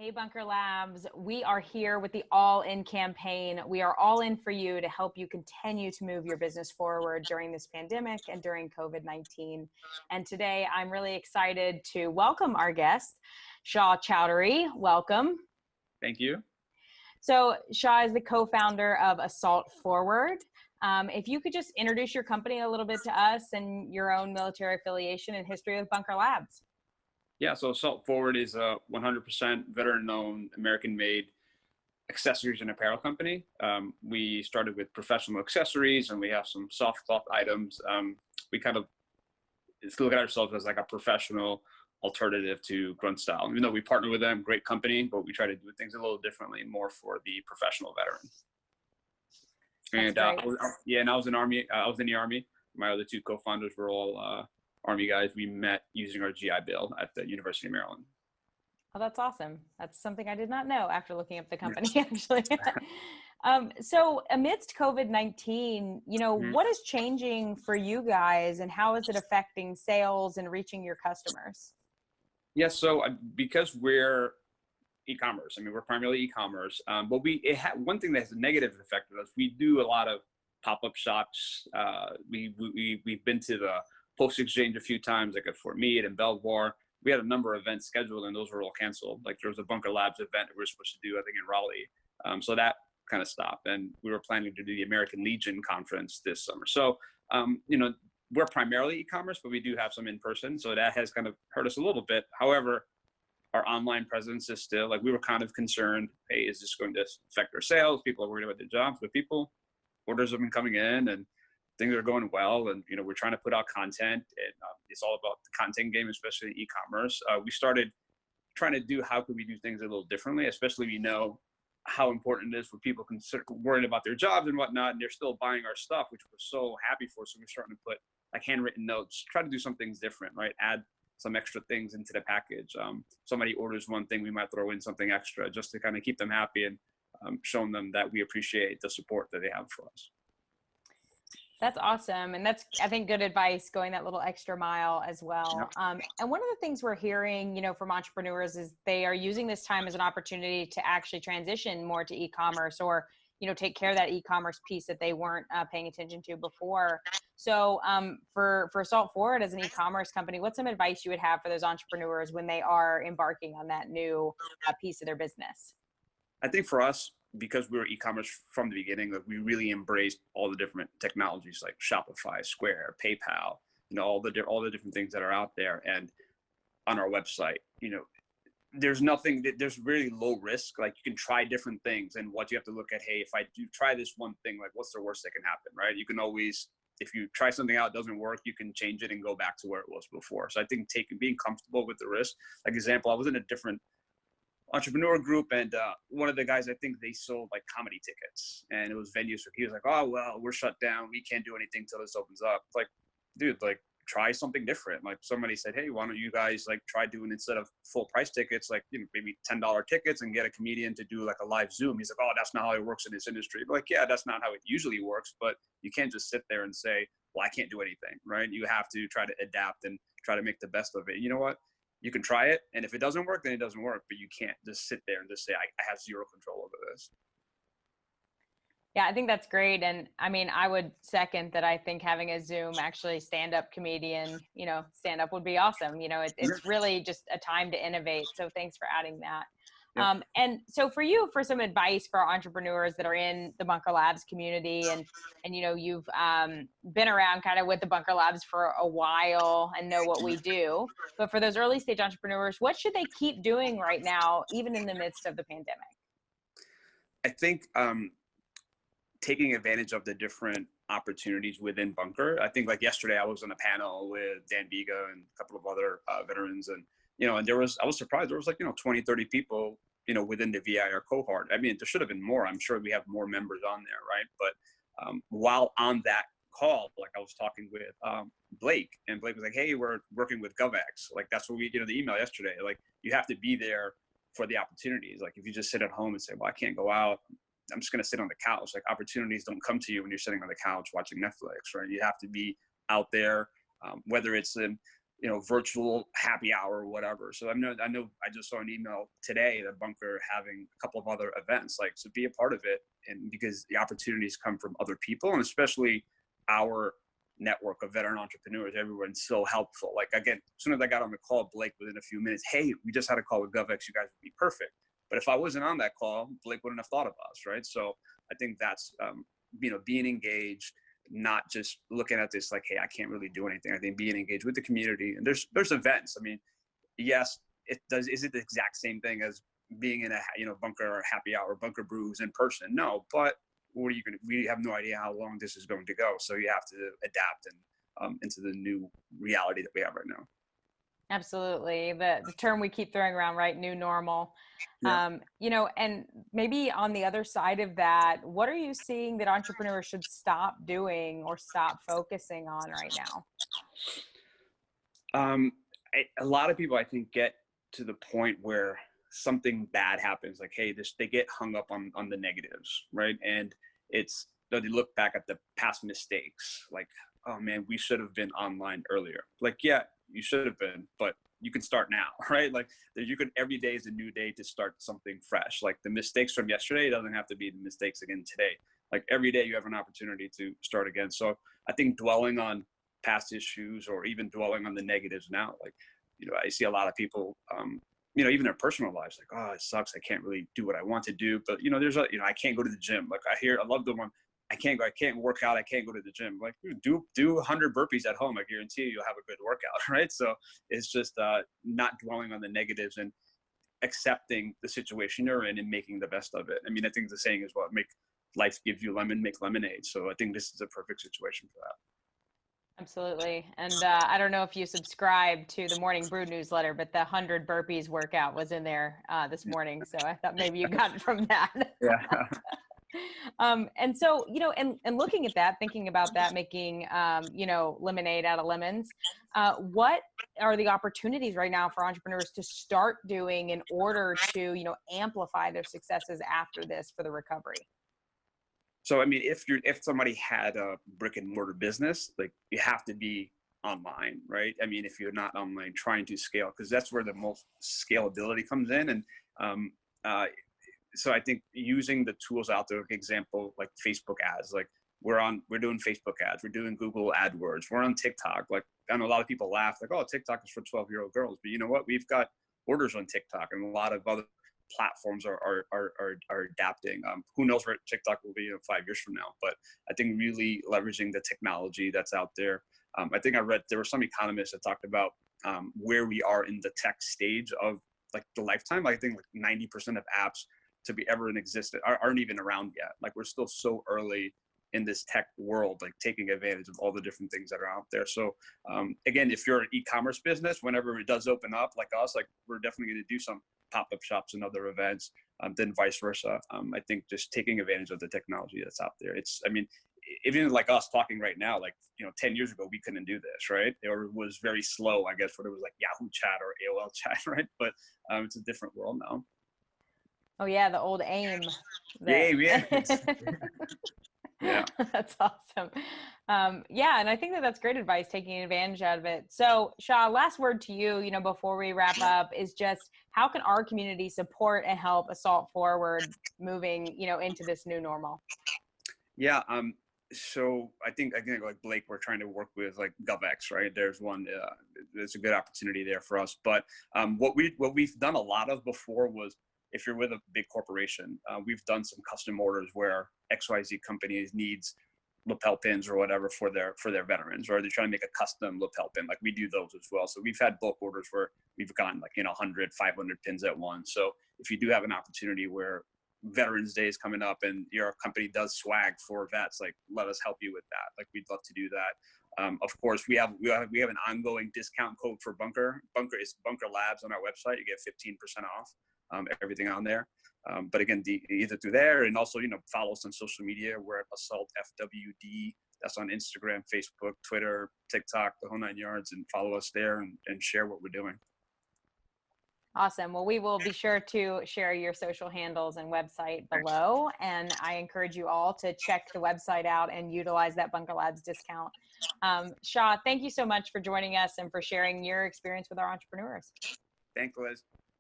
Hey, Bunker Labs, we are here with the All In campaign. We are all in for you to help you continue to move your business forward during this pandemic and during COVID-19. And today I'm really excited to welcome our guest, Shah Chowdhury. Welcome. Thank you. So Shah is the co-founder of Assault Forward. If you could just introduce your company a little bit to us and your own military affiliation and history with Bunker Labs. Yeah, so Assault Forward is a 100% veteran-owned, American-made accessories and apparel company. We started with professional accessories, and we have some soft cloth items. We kind of look at ourselves as like a professional alternative to Grunt Style. Even though we partner with them, great company, but we try to do things a little differently, more for the professional veteran. And I was in the Army. My other two co-founders were all Army guys. We met using our GI Bill at the University of Maryland. Oh, that's awesome. That's something I did not know after looking up the company, actually. So amidst COVID-19, what is changing for you guys and how is it affecting sales and reaching your customers? Yeah, so because we're e-commerce, we're primarily e-commerce, but one thing that has a negative effect on us, we do a lot of pop-up shops. We've been to the Post Exchange a few times, like at Fort Meade and Belvoir. We had a number of events scheduled and those were all canceled. Like there was a Bunker Labs event that we were supposed to do, I think in Raleigh. So that kind of stopped, and we were planning to do the American Legion conference this summer. So, we're primarily e-commerce, but we do have some in person. So that has kind of hurt us a little bit. However, our online presence is still, like, we were kind of concerned, hey, is this going to affect our sales? People are worried about their jobs, but orders have been coming in and things are going well, and we're trying to put out content, and it's all about the content game, especially e-commerce. We started trying to do how could we do things a little differently, especially we know how important it is for people worrying about their jobs and whatnot, and they're still buying our stuff, which we're so happy for. So we're starting to put like handwritten notes, try to do some things different, right? Add some extra things into the package. Somebody orders one thing, we might throw in something extra just to kind of keep them happy and showing them that we appreciate the support that they have for us. That's awesome. And that's, I think, good advice, going that little extra mile as well. Yep. And one of the things we're hearing, from entrepreneurs is they are using this time as an opportunity to actually transition more to e-commerce or, take care of that e-commerce piece that they weren't paying attention to before. So for Assault Forward as an e-commerce company, what's some advice you would have for those entrepreneurs when they are embarking on that new piece of their business? I think for us, because we were e-commerce from the beginning, like we really embraced all the different technologies like Shopify, Square, PayPal, all the different things that are out there. And on our website, there's really low risk. Like you can try different things, and what you have to look at, hey, if I do try this one thing, like what's the worst that can happen, right? You can always, if you try something out, it doesn't work, you can change it and go back to where it was before. So I think being comfortable with the risk. Like example, I was in a different entrepreneur group, and one of the guys, I think they sold like comedy tickets, and it was venues. He was like, oh, well, we're shut down, we can't do anything till this opens up. Like, dude, like try something different. Like somebody said, hey, why don't you guys like try doing, instead of full price tickets, like maybe $10 tickets, and get a comedian to do like a live Zoom. He's like, oh, that's not how it works in this industry. But like, yeah, that's not how it usually works, but you can't just sit there and say, well, I can't do anything, right? You have to try to adapt and try to make the best of it. You know what? You can try it, and if it doesn't work, then it doesn't work, but you can't just sit there and just say, I have zero control over this. Yeah, I think that's great. And I would second that. I think having a Zoom actually stand-up comedian, stand-up would be awesome. It's really just a time to innovate. So thanks for adding that. Yep. And so for you, for some advice for entrepreneurs that are in the Bunker Labs community, and you've been around kind of with the Bunker Labs for a while and know what we do, but for those early stage entrepreneurs, what should they keep doing right now, even in the midst of the pandemic? I think taking advantage of the different opportunities within Bunker. I think like yesterday I was on a panel with Dan Biga and a couple of other veterans, and and I was surprised. There was like, 20, 30 people, within the VIR cohort. There should have been more. I'm sure we have more members on there, right? But while on that call, like I was talking with Blake, and Blake was like, hey, we're working with GovX. Like that's what we did in the email yesterday. Like you have to be there for the opportunities. Like if you just sit at home and say, well, I can't go out, I'm just going to sit on the couch. Like opportunities don't come to you when you're sitting on the couch watching Netflix, right? You have to be out there, whether it's in virtual happy hour or whatever. So I know I just saw an email today that Bunker having a couple of other events, like, so be a part of it. And because the opportunities come from other people, and especially our network of veteran entrepreneurs, everyone's so helpful. Like, again, as soon as I got on the call, Blake, within a few minutes, hey, we just had a call with GovX, you guys would be perfect. But if I wasn't on that call, Blake wouldn't have thought of us, right? So I think that's, being engaged, not just looking at this like, hey, I can't really do anything. I think being engaged with the community, and there's events. I mean, yes, is it the exact same thing as being in a, Bunker or happy hour, Bunker brews in person? No, but we have no idea how long this is going to go. So you have to adapt and into the new reality that we have right now. Absolutely. The term we keep throwing around, right? New normal. Yeah. And maybe on the other side of that, what are you seeing that entrepreneurs should stop doing or stop focusing on right now? A lot of people, I think, get to the point where something bad happens, like, hey, they get hung up on the negatives, right? And they look back at the past mistakes, like, oh man, we should have been online earlier. Like, yeah, you should have been, but you can start now, right? Like, every day is a new day to start something fresh. Like, the mistakes from yesterday doesn't have to be the mistakes again today. Like, every day you have an opportunity to start again. So I think dwelling on past issues, or even dwelling on the negatives now, like, I see a lot of people, even their personal lives, like, oh, it sucks, I can't really do what I want to do. But I can't go to the gym. Like, I love the one, I can't work out, I can't go to the gym. Like, do 100 burpees at home, I guarantee you'll have a good workout, right? So it's just not dwelling on the negatives and accepting the situation you're in and making the best of it. I mean, I think the saying is, what, make life give you lemon, make lemonade. So I think this is a perfect situation for that. Absolutely. And I don't know if you subscribe to the Morning Brew newsletter, but the 100 burpees workout was in there this morning. So I thought maybe you got it from that. Yeah. And so, and looking at that, thinking about that, making, lemonade out of lemons, what are the opportunities right now for entrepreneurs to start doing in order to, amplify their successes after this for the recovery? So, I mean, if somebody had a brick and mortar business, like, you have to be online, right? I mean, if you're not online, trying to scale, because that's where the most scalability comes in. And so I think using the tools out there, like, example, like Facebook ads, like, we're doing Facebook ads, we're doing Google AdWords, we're on TikTok. Like, I know a lot of people laugh, like, oh, TikTok is for 12-year-old girls, but you know what? We've got orders on TikTok, and a lot of other platforms are adapting. Who knows where TikTok will be 5 years from now? But I think really leveraging the technology that's out there. I think I read there were some economists that talked about where we are in the tech stage of, like, the lifetime. I think like 90% of apps to be ever in existence aren't even around yet. Like, we're still so early in this tech world, like, taking advantage of all the different things that are out there. So again, if you're an e-commerce business, whenever it does open up, like us, like, we're definitely going to do some pop-up shops and other events, then vice versa. I think just taking advantage of the technology that's out there. I mean, even like us talking right now, like, 10 years ago, we couldn't do this, right? Or it was very slow, I guess, when it was like Yahoo chat or AOL chat, right? But it's a different world now. Oh yeah, the old AIM. Yeah. Yeah. That's awesome. And I think that's great advice, taking advantage out of it. So, Shah, last word to you, before we wrap up, is just how can our community support and help Assault Forward moving, into this new normal? Yeah. So I think, again, like Blake, we're trying to work with, like, GovX, right? There's a good opportunity there for us. But what we've done a lot of before was, if you're with a big corporation, we've done some custom orders where XYZ companies needs lapel pins or whatever for their veterans, or they're trying to make a custom lapel pin. Like, we do those as well. So we've had bulk orders where we've gotten, like, 100, 500 pins at once. So if you do have an opportunity where Veterans Day is coming up and your company does swag for vets, like, let us help you with that. Like, we'd love to do that. Of course, we have an ongoing discount code for Bunker. Bunker is Bunker Labs on our website. You get 15% off everything on there. But again, either through there, and also, follow us on social media. We're at Assault FWD. That's on Instagram, Facebook, Twitter, TikTok, the whole 9 yards, and follow us there and share what we're doing. Awesome. Well, we will be sure to share your social handles and website below. And I encourage you all to check the website out and utilize that Bunker Labs discount Shah, thank you so much for joining us and for sharing your experience with our entrepreneurs. Thanks, Liz.